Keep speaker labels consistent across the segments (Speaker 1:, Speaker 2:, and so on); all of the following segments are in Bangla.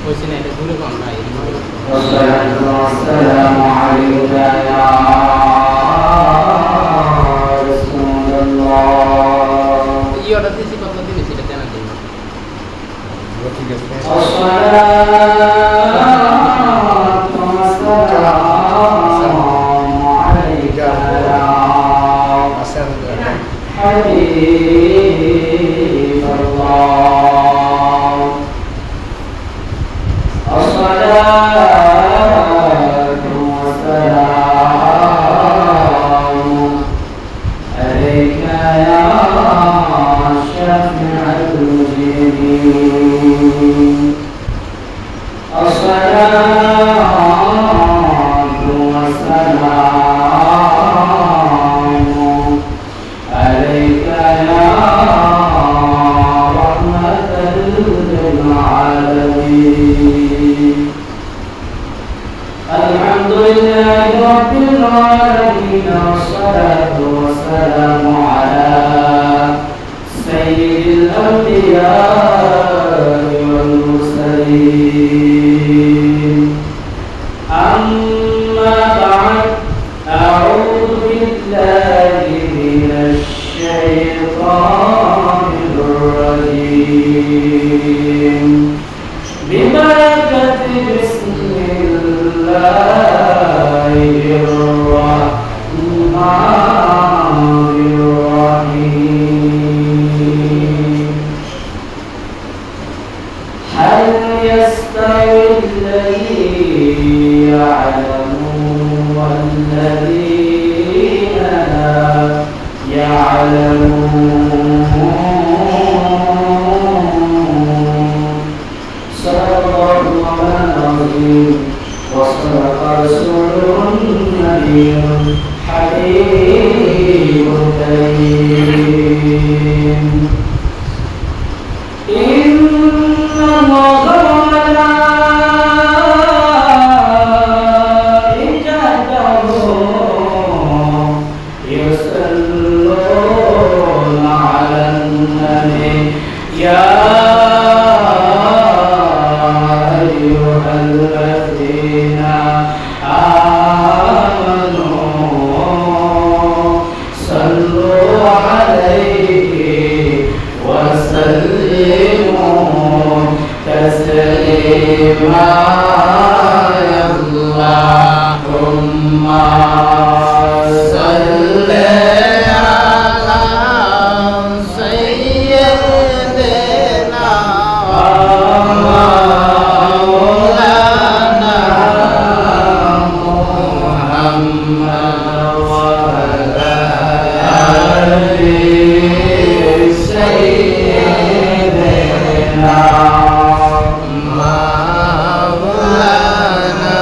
Speaker 1: বলছি না এটা দূরে কোন ভাই
Speaker 2: আসসালামু আলাইকুম ইয়া রাসূলুল্লাহ
Speaker 1: ইওটা দিছি কত দিন সেটা জানা দিন
Speaker 3: ঠিক আছে
Speaker 2: আসসালাতু ওয়াসসালামু আলাইকা হাবিবাল্লাহ আসসালাতু ওয়াসসালামু আলাইকা ইয়া শাফি'আল মুজরিমিন আসসালাতু ওয়াসসালামু আলাইকা ইয়া রাহমাতাল লিল আলামিন আলহামদুলিল্লাহি রাব্বিল আলামিন ওয়াসসালাতু ওয়াসসালামু আলা সাইয়্যিদিল আমবিয়া'i ওয়াল মুরসালিন أما بعد أعوذ بالله من الشيطان الرجيم ببركة بسم الله الرحمن الرحيم هل يستوي الذين يعلمون والذين لا يعلمون صدق الله العظيم وصدق رسوله النبي الحبيب الكريم إن الله وملائكته يصلون على النبي يا أيها الذين آمنوا صلوا عليه وسلموا تسليما اللهم صل
Speaker 1: على سيدنا مولانا محمد وعلى آله سيدنا مولانا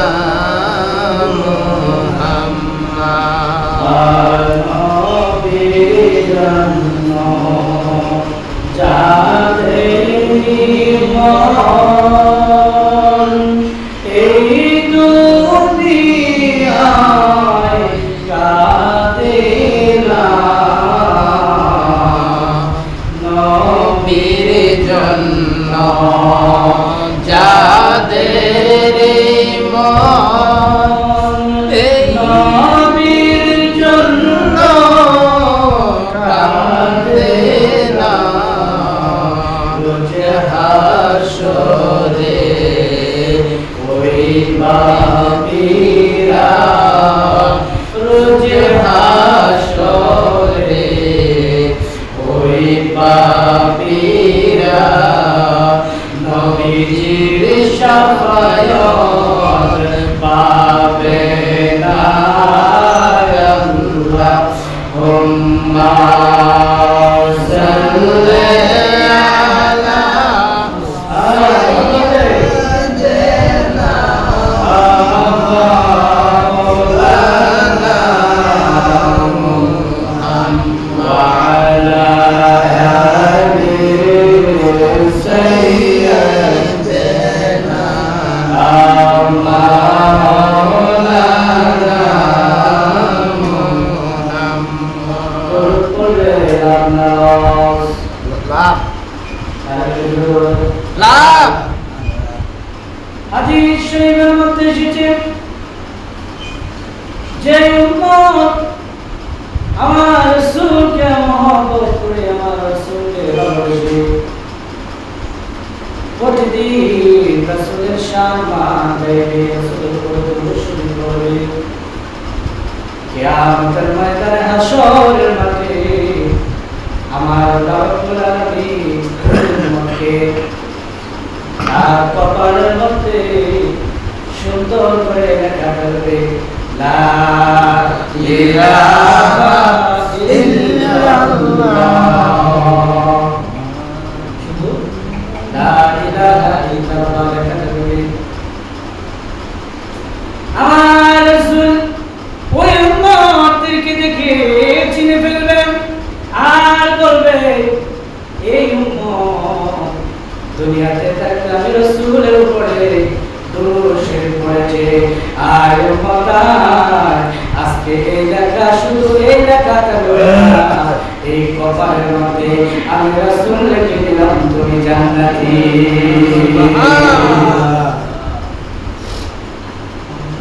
Speaker 1: যাদের মন এই নবীর জন্য কাঁদে না রোজ হাসরে ওই পাপীরা রোজ হাসরে ওই পাপীরা নবীজির শাফায়াত পাবে না আল্লাহুম্মা সাল্লি আলা সাইয়্যিদিনা মাওলানা মুহাম্মদ ওয়া আলা আলিহি সাইয়্যিদিনা মাওলানা মুহাম্মদ লা
Speaker 4: হাদিস শরীফের মধ্যে এসেছে যে উম্মত আমার রাসূলকে মহব্বত করে আমার রাসূলকে ভালোবাসে প্রতিদিন রাসূলের সম্মান দেবে রাসূলের উপর দরুদ শরীফ পড়বে কিয়ামতের ময়দানে হাশরের মাঠে আমার রব্বুল আলামিন উম্মতকে আর কপালের মধ্যে সুন্দর করে লেখা থাকবে লা ইলাহা ইল্লাল্লাহ শুধু লা ইলাহা ইল্লাল্লাহ লেখা থাকবে আমার রাসূল ওই উম্মতকে দেখে চিনে ফেলবেন আর বলবে এই উম্মত দুনিয়াতে থাকতে আমি রাসূলের উপরে দরুদ শরীফ পড়েছে আর উম্মত আজকে এই লেখা শুধু এই লেখা থাকবে না এই কপালের মধ্যে আমি রাসূল লিখে দিলাম তুমি জান্নাতি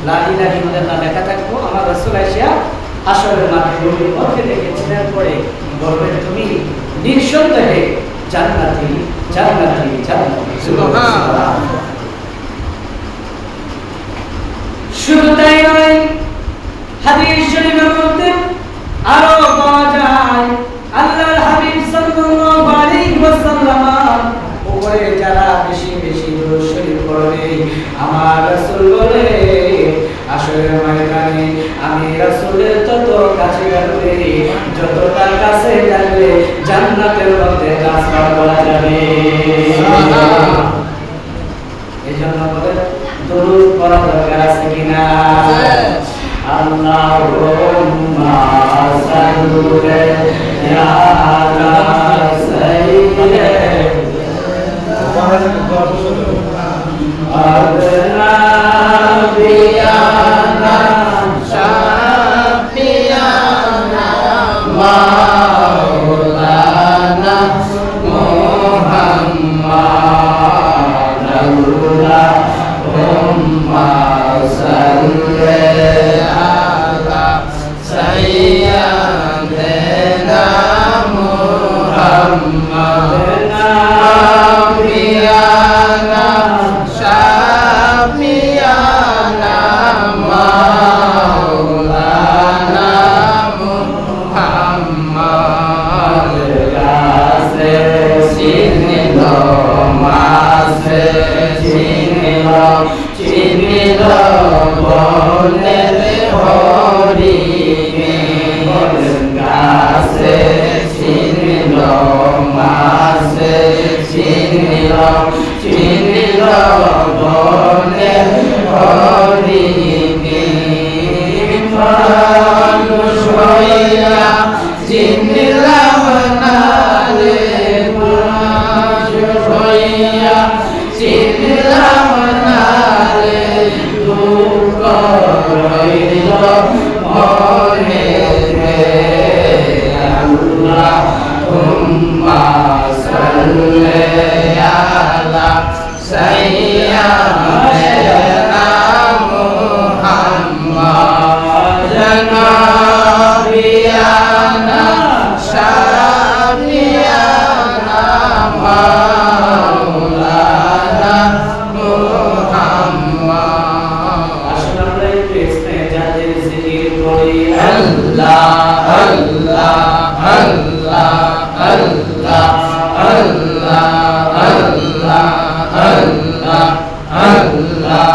Speaker 4: লা ইলাহা ইল্লাল্লাহ লেখা থাকবো আমার রাসূল আইসা হাশরের মাঠে নবীর পথে দেখেছিলেন পরে বলবেন তুমি নিঃসন্দেহে জান্নাতি জান্নাতি জান্নাতি সুবহানাল্লাহ শুধু তাই নয় হাদিস শরীফের মধ্যে আরো পাওয়া যায় আল্লাহর হাবিব সাল্লাল্লাহু আলাইহি ওয়াসাল্লাম উপরে যারা বেশি বেশি দরুদ শরীফ পড়বে আমার রাসূল বলে আসরের ময়দানে আমি রাসূলের যত কাছে যাবে যতটা কাছে যাবে জান্নাতের মধ্যে রাস্তা করা যাবে সুবহানাল্লাহ এজন্য বলে দরুদ পড়া দরকার আছে কিনা আল্লাহুম্মা সাল্লি আলা সাইয়্যিদিনা আদনাবিয়ানা শাফিয়ানা মাওলানা মুহাম্মাদ আল্লাহুম্মা সাল্লি আলা সাইয়্যিদিনা মুহাম্মাদ নাবিয়ানা শাফিয়ানা মাওলানা মুহাম্মাদ কাছে চিনিল মাসে চিনিল চিনিল বলের হরিণী গাছে চিনিল মাসে চিনিল চিনিল বলের হরিণী মানুষ হইয়া চিনিলাম না রে মানুষ হইয়া চিনিলাম না রে দুঃখ রইল মনে রে আল্লাহুম্মা সাল্লি আলা সাইয়্যিদিনা মুহাম্মাদ নাবিয়ানা শাফিয়ানা মাওলানা মুহাম্মাদ আসলে আমরা এই টেক্সটে যাদের জিকির করি আল্লাহ আল্লাহ আল্লাহ আল্লাহ আল্লাহ আল্লাহ আল্লাহ আল্লাহ আল্লাহ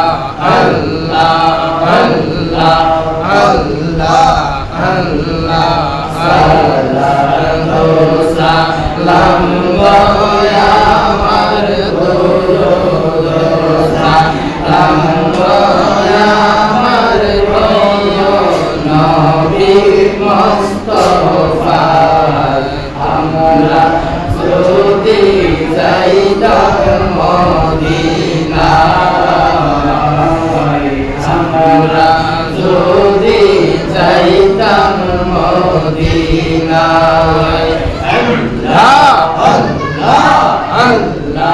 Speaker 4: আল্লাহ আল্লাহ আল্লাহ সালাম গয়া আমার দরুদ সালাম গয়া আমার নবী মুস্তাফা আমরা যদি যাইতাম মদিনায় আমরা যদি যাইতাম মদিনায় আল্লাহ আল্লাহ আল্লাহ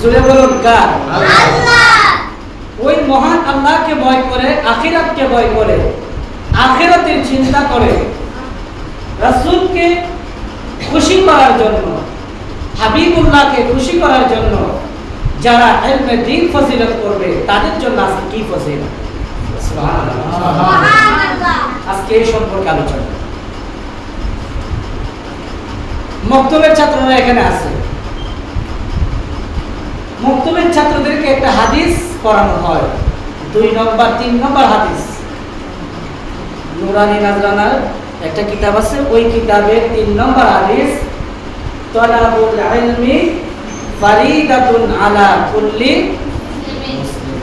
Speaker 4: জোরে বলুন কার? ওই মহান আল্লাহকে ভয় করে, আখিরাতকে ভয় করে, আখিরাতের চিন্তা করে, রাসূলকে খুশি করার জন্য, হাবিবুল্লাহকে খুশি করার জন্য যারা ইলমে দ্বীন ফজিলত করবে তাদের জন্য আজকে কি ফজিলত? সুবহানাল্লাহ। আজকে এই সম্পর্কে আলোচনা। মক্তবের ছাত্ররা এখানে আছে। মক্তবের ছাত্রদেরকে একটা হাদিস পড়ানো হয়, 2 নম্বর 3 নম্বর হাদিস। নুরানি নাজরানার একটা কিতাব আছে, ওই কিতাবের 3 নম্বর হাদিস, তালাবুল ইলমি ফারিদাতুন আলা কুল্লি মুসলিম।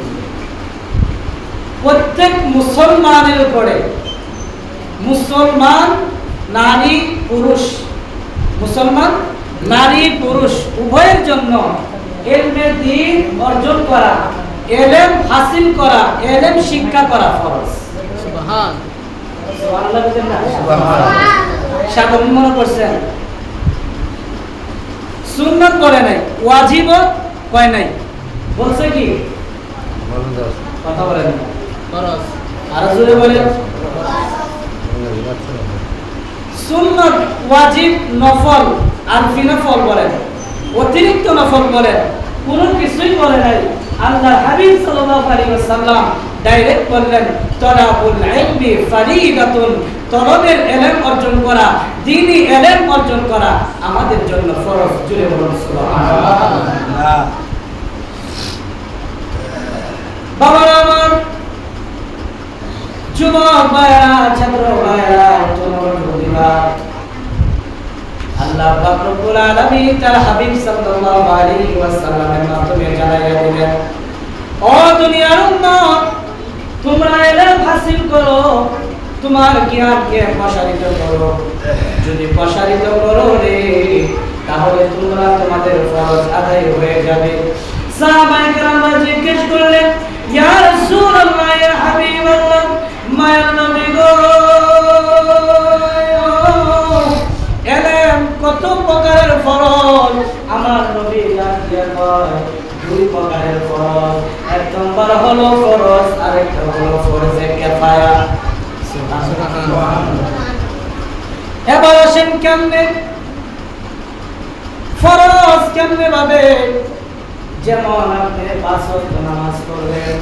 Speaker 4: প্রত্যেক মুসলমানের উপরে, মুসলমান নারী পুরুষ, মুসলমান নারী পুরুষ উভয়ের জন্য ইলমে দ্বীন অর্জন করা, ইলম হাসিল করা, ইলম শিক্ষা করা ফরজ।
Speaker 1: সুবহান
Speaker 4: সুবহানাল্লাহ বলেন না? সুবহানাল্লাহ। সাগর মনে করছেন সুন্নাত করে নাই, ওয়াজিব কয় নাই, বলছে কি? কথা বলেন না,
Speaker 1: ফরজ।
Speaker 4: আর জোরে বলেন। সুন্নাত, ওয়াজিব, নফল আর ফিনফল বলেন, অতিরিক্ত নফল বলেন, কোনো কিছুই বলে নাই। আল্লাহ হাবিব সাল্লাল্লাহু আলাইহি ওয়াসাল্লাম ডাইরেক্ট বললেন, তালাবুল ইলমি ফারিদাতুন, তলবের ইলম অর্জন করা, দ্বীনি ইলম অর্জন করা আমাদের জন্য ফরজ। জুড়ে বলুন সুবহানাল্লাহ। বাবারা আমার, যুবক ভাইরা, ছাত্র ভাইরা, তরুণ যুবতীরা, আল্লাহ পাক রব্বুল আলামিন তার হাবিব সাল্লাল্লাহু আলাইহি ওয়াসাল্লামের মাধ্যমে জানাইয়া দিলেন, ও দুনিয়ার উম্মত, তোমরা ইলম হাসিল করো, তোমার জ্ঞানকে প্রসারিত করো। যদি প্রসারিত করো রে, তাহলে তোমরা তোমাদের ফরজ আদায় হয়ে যাবে। সাহাবায়ে কেরাম জিজ্ঞেস করলেন, ইয়া রাসূলুল্লাহ, ইয়া হাবিবাল্লাহ, মায়ার নবী গো, ইলম কত প্রকারের ফরজ? আমার নবী জানিয়ে কয় 2 প্রকারের ফরজ। এক নম্বর হলো ফরজ, আরেকটা হলো ফরজে কিফায়া। সুবহানাল্লাহ। এবার আসেন কেমনে ফরজ, কেমনে ভাবে? যেমন আপনি 5 ওয়াক্ত নামাজ পড়বেন,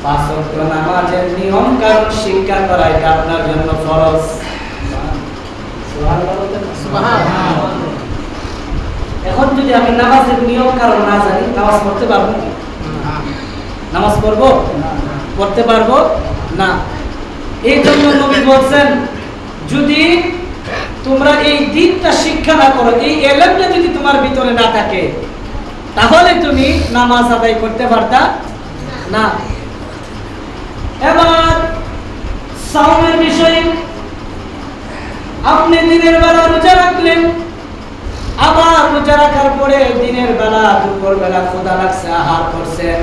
Speaker 4: 5 ওয়াক্ত নামাজের নিয়ম কানুন শিক্ষা করা এটা আপনার জন্য ফরজ। সুবহানাল্লাহ। এখন যদি আমি নামাজের নিয়ম কানুন না জানি, নামাজ পড়তে পারবো না? নামাজ পড়বো? পড়তে পারবো না। এই জন্য নবী বলছেন, যদি তোমরা এই দিনটা শিক্ষা না করো, এই ইলমটা যদি তোমার ভিতরে না থাকে, তাহলে তুমি নামাজ আদায় করতে পারতা না। এবার সাওমের বিষয়ে, আপনি দিনের বেলা রোজা রাখলেন, আবার রোজা রাখার পরে দিনের বেলা, দুপুর বেলা ক্ষুধা লাগছে, আহার করছেন,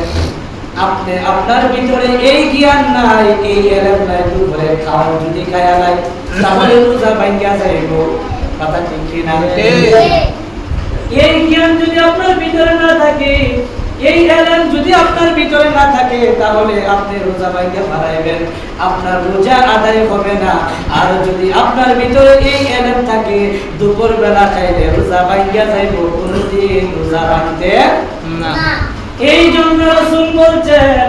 Speaker 4: আপনি আপনার ভিতরে এই জ্ঞান নাই, এই ইলম নাই, দুপুরে খাওয়া যদি খায়া নাই, তাহলে রোজা ভাঙ্গা যাইব। কথা ঠিক কি না? এই জ্ঞান যদি আপনার ভিতরে না থাকে, এই ইলম যদি আপনার ভিতরে না থাকে, তাহলে আপনি রোজা ভাঙ্গা হারাইবেন, আপনার রোজা আদায় হবে না। আর যদি আপনার ভিতরে এই ইলম থাকে, দুপুর বেলা খাইলে রোজা ভাঙ্গা যাইব, কোনদিন রোজা ভাঙতে না। এই জন্য রাসূল বলছেন,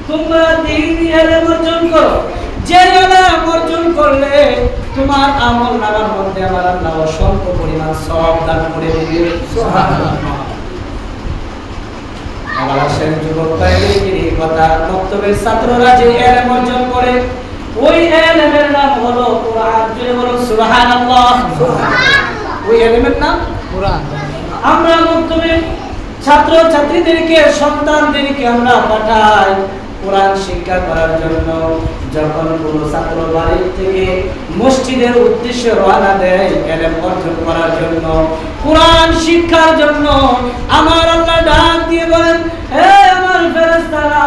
Speaker 4: তোমরা দ্বীনি ইলম অর্জন করো, যে ইলম অর্জন করলে তোমার আমল নামার মধ্যে আমার আল্লাহ অসংখ্য পরিমাণ সওয়াব দান করে দিবে। সুবহানাল্লাহ। আবার আসেন যুবক ভাইদের কথা, মক্তবের ছাত্ররা যে ইলম অর্জন করে, ওই ইলমের নাম হলো কোরআন। জুড়ে বলুন সুবহানাল্লাহ। সুবহানাল্লাহ। ওই ইলমের নাম কোরআন। আমরা মক্তবের ছাত্র ছাত্রীদেরকে, সন্তানদেরকে আমরা পাঠাই কোরআন শিক্ষা করার জন্য। যখন কোনো ছাত্র বাড়ি থেকে মসজিদের উদ্দেশ্যে রওনা দেয় ইলম অর্জন করার জন্য, কোরআন শিক্ষার জন্য, আমার আল্লাহ ডাক দিয়ে বলেন, হে আমার ফেরেশতারা,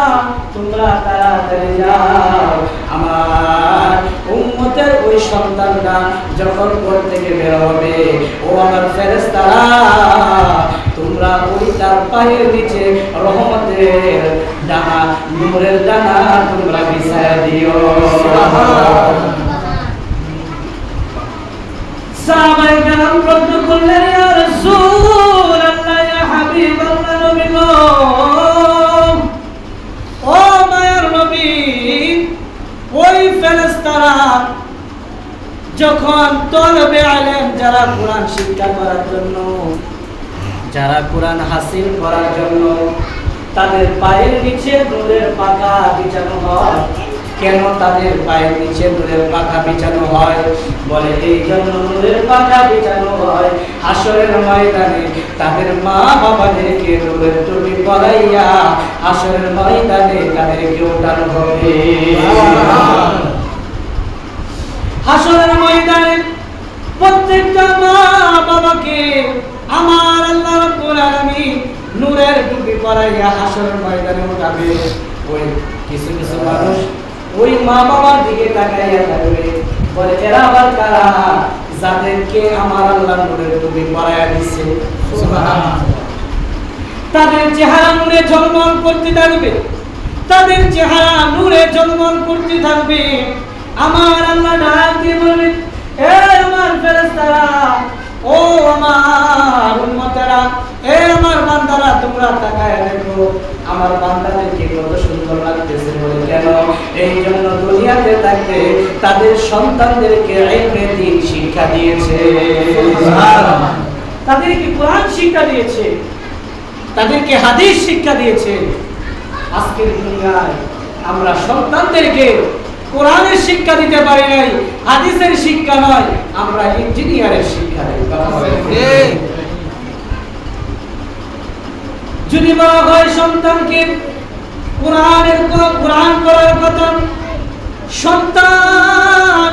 Speaker 4: তোমরা তাড়াতাড়ি যাও। আমার উম্মতের ওই সন্তানরা যখন ঘর থেকে বের হবে, ও আমার ফেরেশতারা, তোমরা তোমরা ওই তার পায়ের নিচে রহমতের দানা, নূরের দানা তোমরা বিছায়া দিও। সাহাবায়ে কেরাম প্রশ্ন করলেন, ইয়া রাসূলুল্লাহ, ইয়া হাবিবাল্লাহ, নবী গো, ও মায়ার নবী, ওই ফেরেশতারা যখন তলবে আলেম, যারা কোরআন শিক্ষা করার জন্য, যারা কোরআন হাসিল করার জন্য তাদের পায়ের নিচে নূরের পাখা বিছানো হয়, কেন তাদের পায়ের নিচে নূরের পাখা বিছানো হয়? বলে এই জন্য নূরের পাখা বিছানো হয়, হাসরের ময়দানে তাদের মা বাবাদেরকে নূরের টুপি পরাইয়া হাসরের ময়দানে তাদেরকে ওঠানো হবে। হাসরের ময়দানে প্রত্যেকটা মা বাবাকে আমার আল্লাহ রাব্বুল আলামিন নূরের টুপি পরাইয়া হাসরের ময়দানে উঠাবে। ওই কিছু কিছু মানুষ ওই মা বাবার দিকে তাকাইয়া থাকবে, বলে এরা আবার কারা, যাদেরকে আমার আল্লাহ নূরের টুপি পরাইয়া দিচ্ছে। সুবহানাল্লাহ। তাদের চেহারা নূরে ঝলমল করতে থাকবে, তাদের চেহারা নূরে ঝলমল করতে থাকবে। আমার আল্লাহ ডাক দিয়ে বলবে, এ আমার ফেরেশতারা, ও আমার উম্মতেরা, এ আমার বান্দারা, তোমরা তাকায় দেখো আমার বান্দাদেরকে কত সুন্দর লাগতেছে। বলে কেন? এই জন্য দুনিয়াতে থাকতে তাদের সন্তানদেরকে ইলমে দ্বীন শিক্ষা দিয়েছে, তাদেরকে কোরআন শিক্ষা দিয়েছে, তাদেরকে হাদিস শিক্ষা দিয়েছে। আজকের দুনিয়ায় আমরা সন্তানদেরকে কোরআনের শিক্ষা দিতে পারি নাই, হাদিসের শিক্ষা নয়, আমরা ইঞ্জিনিয়ারের শিক্ষা দিই। যদি বলা হয় সন্তানকে কোরআন করার কথা, সন্তান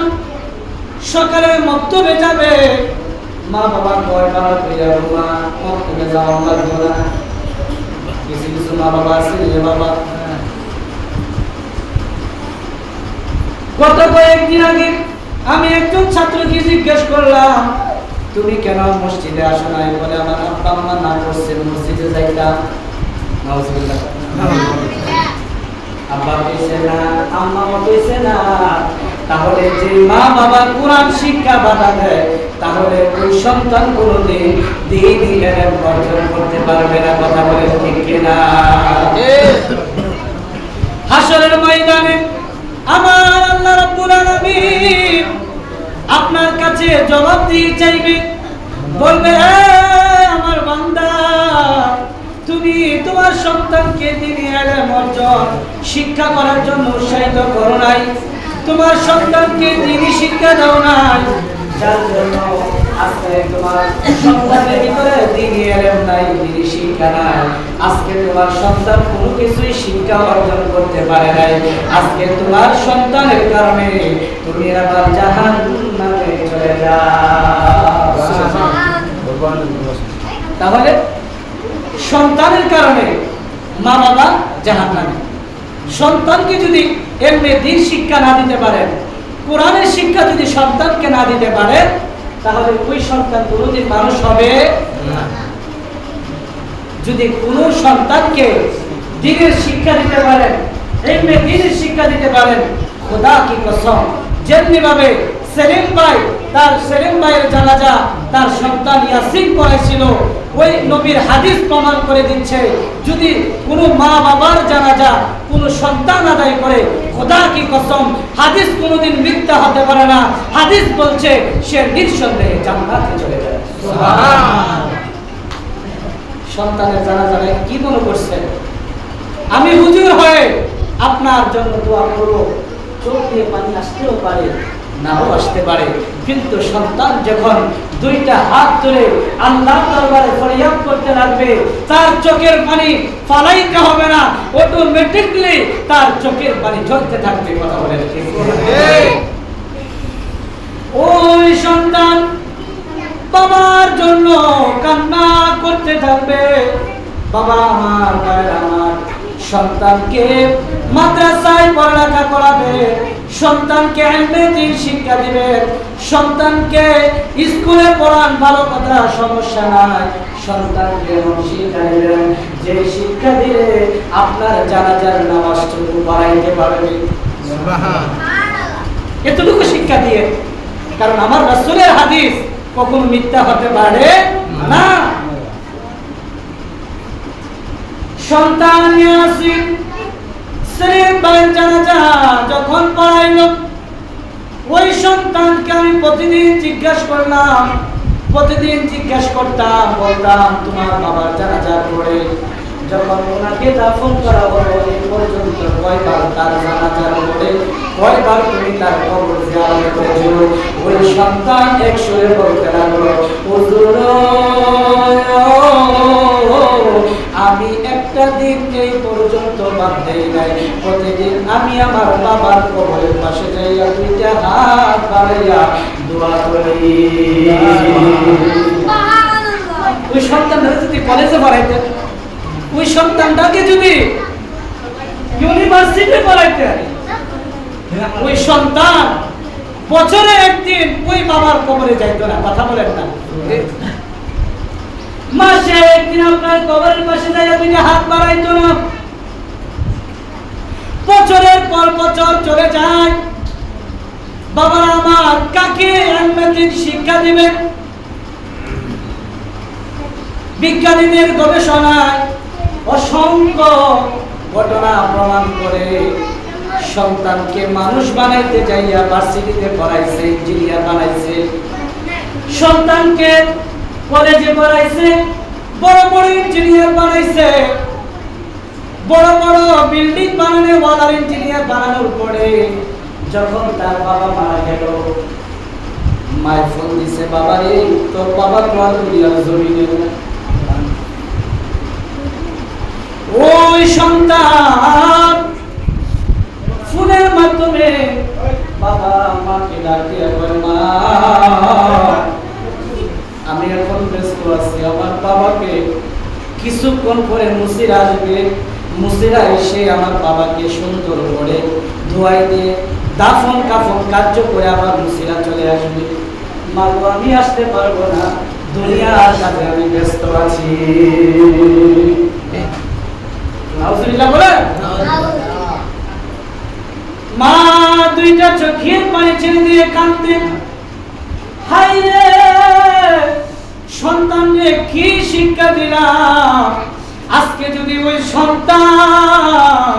Speaker 4: সকালে মক্তবে যাবে, মা বাবা কয় বাবা মা মক্তবে যাওয়া লাগবে না। কিছু কিছু মা বাবা আছে, বাবা গত কয়েকদিন আগে আমি একজন ছাত্রকে জিজ্ঞেস করলাম, তুমি কেন মসজিদে আসো নাই? বলে আমার আব্বা আম্মা না করছে মসজিদে যাইতাম। নাউজুবিল্লাহ। আব্বা কইছে না, আম্মা কইছে না। তাহলে যে মা বাবা কোরআন শিক্ষা বাধা দেয়, তাহলে ওই সন্তান কোনোদিন দ্বীনি ইলম অর্জন করতে পারবে না। কথা বলে ঠিক কিনা? হাসরের ময়দানে আমার আল্লাহ রাব্বুল আলামিন আপনার কাছে জবাব দিয়ে চাইবে, বলবে, আমার বান্দা, তুমি তোমার সন্তানকে দ্বীনি ইলম অর্জন শিক্ষা করার জন্য উৎসাহিত করো নাই, তোমার সন্তানকে দ্বীনি শিক্ষা দাও নাই, যার জন্য আজকে তোমার সন্তানের ভিতরে দ্বীনি ইলম নাই, দ্বীনি শিক্ষা নাই। আজকে তোমার সন্তান কোনো কিছুই শিক্ষা অর্জন করতে পারে নাই। আজকে তোমার সন্তানের কারণে তুমি আবার জাহান্নামে চলে যাও। তাহলে সন্তানের কারণে মা বাবা জাহান্নামে। সন্তানকে যদি এমনি দ্বীন শিক্ষা না দিতে পারেন, কোরআনের শিক্ষা যদি সন্তানকে না দিতে পারে, তাহলে ওই সন্তান কোনোদিন মানুষ হবে না। যদি কোনো সন্তানকে দ্বীনের শিক্ষা দিতে পারেন, এমনি দ্বীনের শিক্ষা দিতে পারেন, খোদা কি কসম, যেমনি ভাবে সেলিম ভাইয়ের জানাজা তার সন্তান ইয়াসিন পড়েছিল, ওই নবীর হাদিস প্রমাণ করে দিচ্ছে, যদি কোনো মা বাবার জানাজা কোনো সন্তান আদায় করে, খোদা কি কসম, হাদিস কোনোদিন মিথ্যা হতে পারে না। হাদিস বলছে সে নিঃসন্দেহে জান্নাতে চলে যায়। সুবহানাল্লাহ। সন্তানের জানাজায় কি মনে করছেন? আমি হুজুর হয়ে আপনার জন্য দোয়া করব, চোখ দিয়ে পানি আসতেও পারে, নাও আসতে পারে, কিন্তু সন্তান যখন দুইটা হাত তুলে আল্লাহর দরবারে ফরিয়াদ করতে লাগবে, তার চোখের পানি ফালাইতে হবে না, অটোমেটিকলি তার চোখের পানি ঝরতে থাকবে। কথা বলেন ঠিক? ওই সন্তান বাবার জন্য কান্না করতে থাকবে, বাবা আমার, ভাইরা আমার, সন্তানকে মাদ্রাসায় পড়ালেখা করাবে, সন্তানকে ইলমে দ্বীন শিক্ষা দিবেন, সন্তানকে স্কুলে পড়ান, ভালো কথা, সমস্যা নাই। সন্তানকে এমন শিক্ষা দিবেন যে শিক্ষা দিলে আপনার জানাজার নামাজটুকু পড়াইতে পারবে। এতটুকু শিক্ষা দিয়ে, কারণ আমার রাসূলের হাদিস কখনো মিথ্যা হতে পারে না। সন্তান ইয়াসিন সেলিম ভাইয়ের জানাজা যখন পড়াইল, ওই সন্তানকে আমি প্রতিদিন জিজ্ঞাসা করলাম, প্রতিদিন জিজ্ঞাসা করতাম, বলতাম তোমার বাবার জানাজার পরে যখন ওনাকে দাফন করা হলো এই পর্যন্ত কয়বার তার জানাজার পরে কয়বার তুমি তার কবর জিয়ারত করেছো? ওই সন্তান এক সুরে বলতে লাগলো, হুজুর আমি একটা দিন এই পর্যন্ত বাদ দেই নাই, প্রতিদিন আমি আমার বাবার কবরের পাশে যাইয়া দুইটা হাত বাড়াইয়া দোয়া করি। ওই সন্তানটা যদি কলেজে পড়াইতে, ওই সন্তানটাকে যদি ইউনিভার্সিটি পড়াইতে, ওই সন্তান বছরে একদিন ওই বাবার কবরে যাইতো না। কথা বলেন না? মাসে একদিন আপনার কবরের পাশে যাইয়া দুইটা হাত বাড়াইতো না। বছরের পর বছর চলে যায়, বাবা আমার কাকে ইলমে দ্বীন শিক্ষা দিবেন? বিজ্ঞানীদের গবেষণায় অসংখ্য ঘটনা প্রমাণ করে সন্তানকে মানুষ বানাইতে যাইয়া ভার্সিটিতে পড়াইছে, ইঞ্জিনিয়ার বানাইছে, সন্তানকে কলেজে পড়াইছে, বড় বড় ইঞ্জিনিয়ার বানাইছে, বড় বড় বিল্ডিং বানানো ওয়ালার ইঞ্জিনিয়ার বানানোর পরে যখন তার বাবা মারা গেল, মায়ের ফোন দিছে, বাবা রে তোর বাবা তো আর দুনিয়ার জমিনে নেই। ওই সন্তান ফোনের মাধ্যমে বাবা মাকে ডাকে, মা আমি এখন ব্যস্ত আছি, আমার বাবাকে কিছুক্ষণ পরে মুসির আসবে, মুসিরা এসে আমার বাবাকে সুন্দর করে ধোয়াই দিয়ে দাফন কাফন কার্য করে আবার মুসিরা চলে আসবে। মা গো আমি আসতে পারবো না, দুনিয়ার কাজে আমি ব্যস্ত আছি। নাউজুবিল্লাহ বলে মা দুইটা চোখের পানি ছেড়ে দিয়ে কাঁদতে, হাই রে সন্তানকে কি শিক্ষা দিলাম। আজকে যদি ওই সন্তান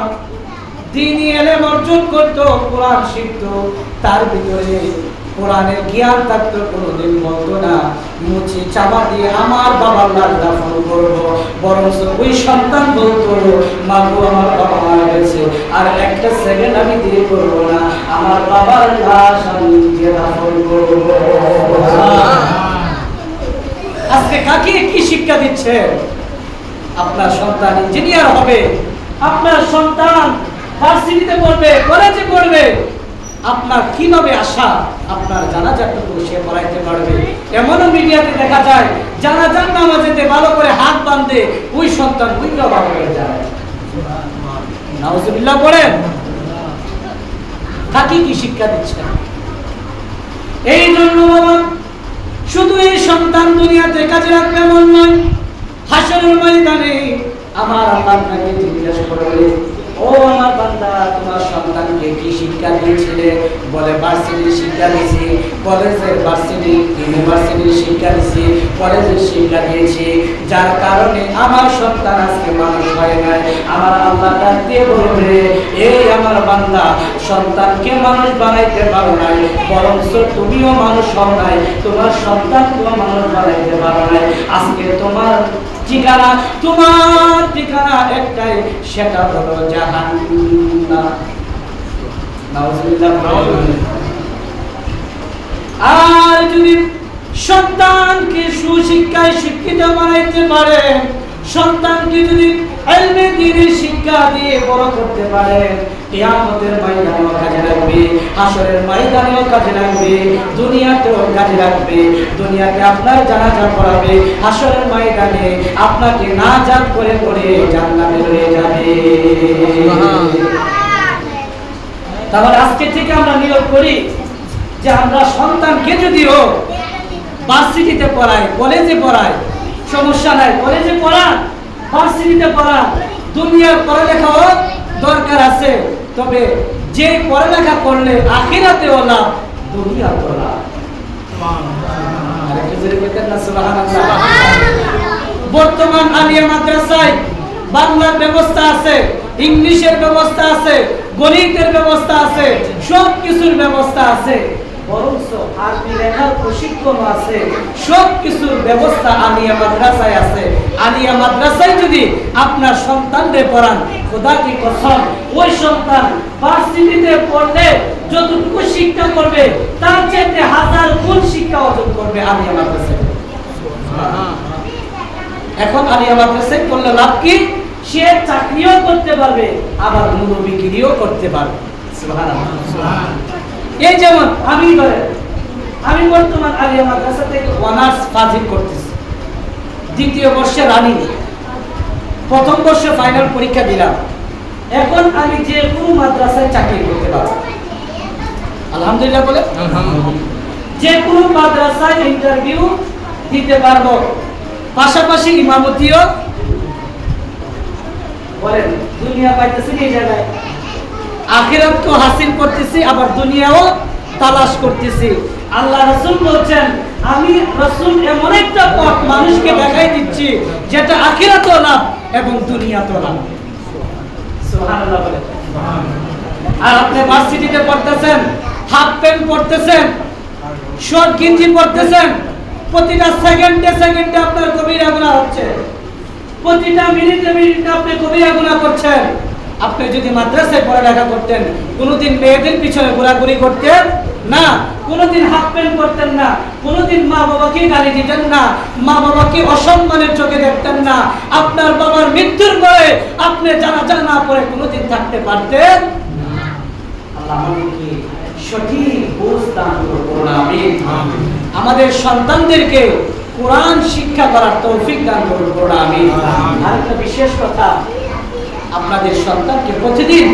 Speaker 4: দ্বীনি ইলম অর্জন করতো, কোরআন শিখতো, তার ভিতরে কোরআনের জ্ঞান থাকতো, কোনোদিন বলতো না মুচি চাপা দিয়ে আমার বাবার লাশ দাফন করবো, বরং ওই সন্তান বলতো মা গো আমার বাবা মারা গেছে, আর একটা সেকেন্ড আমি দিয়ে করবো না, আমার বাবার লাশ আমি নিজে দাফন করবো। আজকে কাকে কি শিক্ষা দিচ্ছে? আপনার সন্তান ইঞ্জিনিয়ার হবে, আপনার সন্তান ভার্সিটিতে পড়বে, কলেজে পড়বে, আপনার কিভাবে আশা আপনার জানাজাটুকু সে পড়াইতে পারবে? এমনও মিডিয়াতে দেখা যায় জানাজার নামাজেতে ভালো করে হাত বাঁধে ওই সন্তান বুঝতে ভালো হয়ে যায়। নাউজুবিল্লাহ পড়েন। কাকে কি শিক্ষা দিচ্ছে? এই জন্য বাবা শুধু এই সন্তান দুনিয়াতে কাজে রাখবে এমন নয়, হাসরের ময়দানে আমার আল্লাহ আপনাকে জিজ্ঞাসা করবে, ও আমার বান্দা তোমার সন্তানকে কি শিক্ষা দিয়েছিলে? বলে ভার্সিটির শিক্ষা দিয়েছি, কলেজের ভার্সিটি ইউনিভার্সিটির শিক্ষা দিয়েছি, কলেজের শিক্ষা দিয়েছি, যার কারণে আমার সন্তান আজকে মানুষ হয় নাই। আমার আল্লাহ ডাক দিয়ে বলবে, এই আমার বান্দা সন্তানকে মানুষ বানাইতে পারো নাই, বরং তুমিও মানুষ হও নাই, তোমার সন্তানকেও মানুষ বানাইতে পারো নাই। আজকে তোমার ঠিকানা, তোমার ঠিকানা একটাই, সেটা হলো জাহান্নাম। নাউজুবিল্লাহ। আর যদি সন্তানকে সুশিক্ষায় শিক্ষিত বানাইতে পারে, সন্তানকে যদি ইলমে দ্বীনের শিক্ষা দিয়ে বড় করতে পারে, কিয়ামতের ময়দানেও কাজে লাগবে, হাসরের ময়দানেও কাজে লাগবে, দুনিয়াতেও কাজে লাগবে। দুনিয়াতে আপনার জানাজা পড়াবে, হাসরের ময়দানে আপনাকে নাজাত করে করে জান্নাতে নিয়ে যাবে। তাহলে আজকে থেকে আমরা নিয়োগ করি যে আমরা সন্তানকে যদিও ভার্সিটিতে পড়াই, কলেজে পড়াই, সমস্যা নাই, কলেজে পড়ান, ভার্সিটিতে পড়ান, দুনিয়ার পড়ালেখাও দরকার আছে, তবে যে পড়ালেখা করলে আখিরাতেও লাভ, দুনিয়াতেও লাভ। আরেকটু জোরে বলতেন না সুবহানাল্লাহ। বর্তমান আলিয়া মাদ্রাসায় বাংলার ব্যবস্থা আছে, ইংলিশের ব্যবস্থা আছে, গণিতের ব্যবস্থা আছে, সব কিছুর ব্যবস্থা আছে, বরঞ্চ আরবি লেখার প্রশিক্ষণ আছে, সব কিছুর ব্যবস্থা আলিয়া মাদ্রাসায় আছে। আলিয়া মাদ্রাসায় যদি আপনার সন্তানদের পড়ান, খোদা কি কসম, ওই সন্তান ভার্সিটিতে পড়লে যতটুকু শিক্ষা করবে তার চেয়ে 1000 গুণ শিক্ষা অর্জন করবে আলিয়া মাদ্রাসায়। এখন আলিয়া মাদ্রাসায় পড়লে লাভ কি? সে চাকরিও করতে পারবে, আবার মুরব্বিগিরিও করতে পারবে। সুবহানাল্লাহ। এই যেমন আমি বর্তমান আলিয়া মাদ্রাসা থেকে অনার্স ফাজিল করতেছি, দ্বিতীয় বর্ষে রানিং, প্রথম বর্ষে ফাইনাল পরীক্ষা দিলাম। এখন আমি যে কোনো মাদ্রাসায় চাকরি করতে পারবো, আলহামদুলিল্লাহ বলে, যে কোনো মাদ্রাসায় ইন্টারভিউ দিতে পারবো, পাশাপাশি ইমামতিও বলেন। দুনিয়া পাইতেছি এই জায়গায়, আখিরাত তো হাসিল করতেছি, আবার দুনিয়াও তালাশ করতেছি। আল্লাহ রাসূল বলছেন, আমি রাসূল এমন একটা পথ মানুষকে দেখাই দিচ্ছি যেটা আখিরাতেও লাভ এবং দুনিয়াতেও লাভ। সুবহানাল্লাহ বলেন। আর আপনি ভার্সিটিতে পড়তেছেন, হাফ প্যান্ট পড়তেছেন, শর্ট গেঞ্জি পড়তেছেন, প্রতিটা সেকেন্ডে সেকেন্ডে আপনার কবিরা গুনাহ হচ্ছে, প্রতিটা মিনিটে মিনিটে আপনি কবিরা গুনাহ করছেন। আপনি যদি মাদ্রাসায় পড়ালেখা করতেন, কোনোদিন মেয়েদের পিছনে ঘোরাঘুরি করতেন না, কোনোদিন হাফ প্যান্ট পরতেন না, কোনোদিন মা বাবাকে গালি দিতেন না, মা বাবাকে অসম্মানের চোখে দেখতেন না, আপনার বাবার মৃত্যুর পরে আপনি জানাজা না পড়ে কোনোদিন থাকতে পারতেন। আল্লাহ আমাদেরকে সঠিক বুঝ দান করুন, আমিন। আমাদের সন্তানদেরকে কোরআন শিক্ষা করার তৌফিক দান করুন, আমিন। আরেকটা বিশেষ কথা, আপনাদের সন্তানকে প্রতিদিন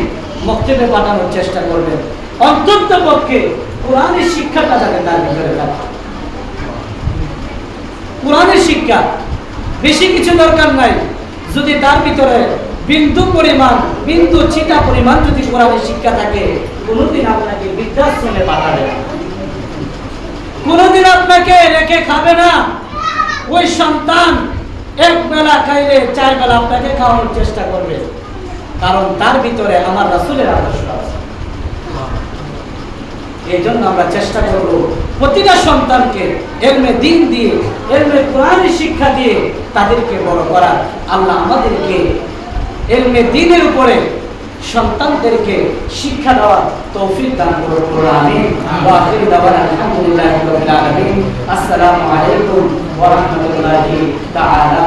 Speaker 4: মক্তবে পাঠানোর চেষ্টা করবেন, অন্তত পক্ষে কোরআনের শিক্ষাটা যাতে তার ভিতরে থাকে। কোরআনের শিক্ষা, বেশি কিছু দরকার নাই, যদি তার ভিতরে বিন্দু পরিমাণ, বিন্দু চিটা পরিমাণ যদি কোরআনের শিক্ষা থাকে, কোনোদিন আপনাকে বৃদ্ধাশ্রমে পাঠাবে না, কোনোদিন আপনাকে রেখে খাবে না। ওই সন্তান এক বেলা খাইলে 4 বেলা আপনাকে খাওয়ানোর চেষ্টা করবে, কারণ তার ভিতরে আমার রাসূলের আদর্শ আছে। এই জন্য আমরা চেষ্টা করব প্রতিটা সন্তানকে ইলমে দ্বীন দিয়ে, ইলমে কোরআনের শিক্ষা দিয়ে তাদেরকে বড় করার। আল্লাহ আমাদেরকে ইলমে দ্বীনের উপরে সন্তানদেরকে শিক্ষা দেওয়ার তৌফিক দান করুন, আমিন। ওয়া আখিরু দাওয়ানা আলহামদুলিল্লাহি রাব্বিল আলামিন। আসসালামু আলাইকুম ওয়া রাহমাতুল্লাহি তাআলা।